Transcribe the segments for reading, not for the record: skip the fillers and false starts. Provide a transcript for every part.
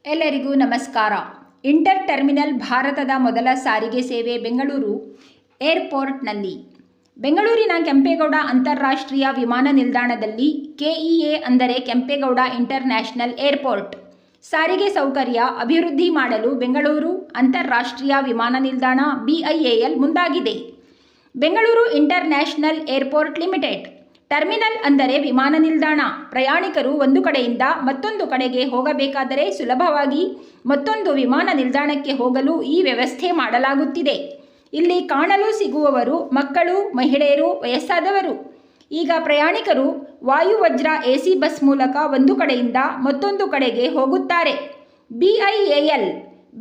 ಎಲ್ಲರಿಗೂ ನಮಸ್ಕಾರ. Inter terminal ಭಾರತದ ಮೊದಲ ಸಾರಿಗೆ ಸೇವೆ ಬೆಂಗಳೂರು ಏರ್ಪೋರ್ಟ್ನಲ್ಲಿ. ಬೆಂಗಳೂರಿನ ಕೆಂಪೇಗೌಡ ಅಂತಾರಾಷ್ಟ್ರೀಯ ವಿಮಾನ ನಿಲ್ದಾಣದಲ್ಲಿ ಕೆಇಎ ಅಂದರೆ ಕೆಂಪೇಗೌಡ ಇಂಟರ್ನ್ಯಾಷನಲ್ ಏರ್ಪೋರ್ಟ್ ಸಾರಿಗೆ ಸೌಕರ್ಯ ಅಭಿವೃದ್ಧಿ ಮಾಡಲು ಬೆಂಗಳೂರು ಅಂತಾರಾಷ್ಟ್ರೀಯ ವಿಮಾನ ನಿಲ್ದಾಣ BIAL ಮುಂದಾಗಿದೆ. Bengaluru international airport limited. Terminal ಅಂದರೆ ವಿಮಾನ ನಿಲ್ದಾಣ. ಪ್ರಯಾಣಿಕರು ಒಂದು ಕಡೆಯಿಂದ ಮತ್ತೊಂದು ಕಡೆಗೆ ಹೋಗಬೇಕಾದರೆ ಸುಲಭವಾಗಿ ಮತ್ತೊಂದು ವಿಮಾನ ನಿಲ್ದಾಣಕ್ಕೆ ಹೋಗಲು ಈ ವ್ಯವಸ್ಥೆ ಮಾಡಲಾಗುತ್ತಿದೆ. ಇಲ್ಲಿ ಕಾಣಲು ಸಿಗುವವರು ಮಕ್ಕಳು, ಮಹಿಳೆಯರು, ವಯಸ್ಸಾದವರು. ಈಗ ಪ್ರಯಾಣಿಕರು ವಾಯುವಜ್ರ AC ಬಸ್ ಮೂಲಕ ಒಂದು ಕಡೆಯಿಂದ ಮತ್ತೊಂದು ಕಡೆಗೆ ಹೋಗುತ್ತಾರೆ. BIAL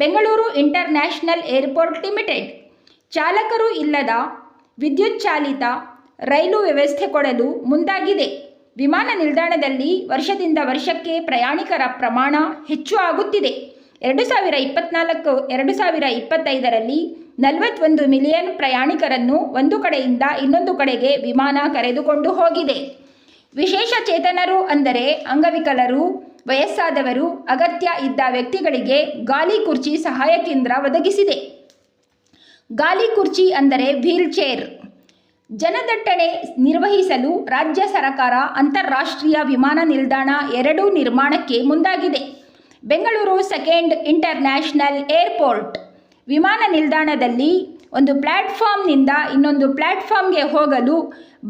Bengaluru international airport limited ಚಾಲಕರು ಇಲ್ಲದ ವಿದ್ಯುತ್ ಚಾಲಿತ ರೈಲು ವ್ಯವಸ್ಥೆ ಕೊಡಲು ಮುಂದಾಗಿದೆ. ವಿಮಾನ ನಿಲ್ದಾಣದಲ್ಲಿ ವರ್ಷದಿಂದ ವರ್ಷಕ್ಕೆ ಪ್ರಯಾಣಿಕರ ಪ್ರಮಾಣ ಹೆಚ್ಚು ಆಗುತ್ತಿದೆ. 2024-2025ರಲ್ಲಿ 41 ಮಿಲಿಯನ್ ಪ್ರಯಾಣಿಕರನ್ನು ಒಂದು ಕಡೆಯಿಂದ ಇನ್ನೊಂದು ಕಡೆಗೆ ವಿಮಾನ ಕರೆದುಕೊಂಡು ಹೋಗಿದೆ. ವಿಶೇಷ ಚೇತನರು ಅಂದರೆ ಅಂಗವಿಕಲರು, ವಯಸ್ಸಾದವರು, ಅಗತ್ಯ ಇದ್ದ ವ್ಯಕ್ತಿಗಳಿಗೆ ಗಾಲಿ ಕುರ್ಚಿ ಸಹಾಯ ಕೇಂದ್ರ ಒದಗಿಸಿದೆ. ಗಾಲಿ ಕುರ್ಚಿ ಅಂದರೆ ವೀಲ್ ಚೇರ್. ಜನದಟ್ಟಣೆ ನಿರ್ವಹಿಸಲು ರಾಜ್ಯ ಸರ್ಕಾರ ಅಂತಾರಾಷ್ಟ್ರೀಯ ವಿಮಾನ ನಿಲ್ದಾಣ 2 ನಿರ್ಮಾಣಕ್ಕೆ ಮುಂದಾಗಿದೆ. ಬೆಂಗಳೂರು ಸೆಕೆಂಡ್ ಇಂಟರ್ನ್ಯಾಷನಲ್ ಏರ್ಪೋರ್ಟ್ ವಿಮಾನ ನಿಲ್ದಾಣದಲ್ಲಿ ಒಂದು ಪ್ಲ್ಯಾಟ್ಫಾರ್ಮ್ನಿಂದ ಇನ್ನೊಂದು ಪ್ಲ್ಯಾಟ್ಫಾರ್ಮ್ಗೆ ಹೋಗಲು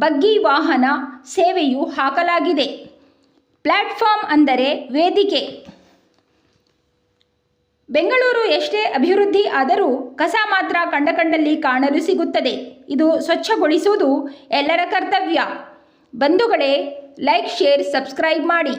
ಬಗ್ಗಿ ವಾಹನ ಸೇವೆಯು ಹಾಕಲಾಗಿದೆ. ಪ್ಲ್ಯಾಟ್ಫಾರ್ಮ್ ಅಂದರೆ ವೇದಿಕೆ. ಬೆಂಗಳೂರು ಎಷ್ಟೇ ಅಭಿವೃದ್ಧಿ ಆದರೂ ಕಸ ಮಾತ್ರ ಕಂಡಲ್ಲಿ ಕಾಣಲು ಸಿಗುತ್ತದೆ. ಇದು ಸ್ವಚ್ಛಗೊಳಿಸುವುದು ಎಲ್ಲರ ಕರ್ತವ್ಯ. ಬಂಧುಗಳೇ, ಲೈಕ್, ಶೇರ್, ಸಬ್ಸ್ಕ್ರೈಬ್ ಮಾಡಿ.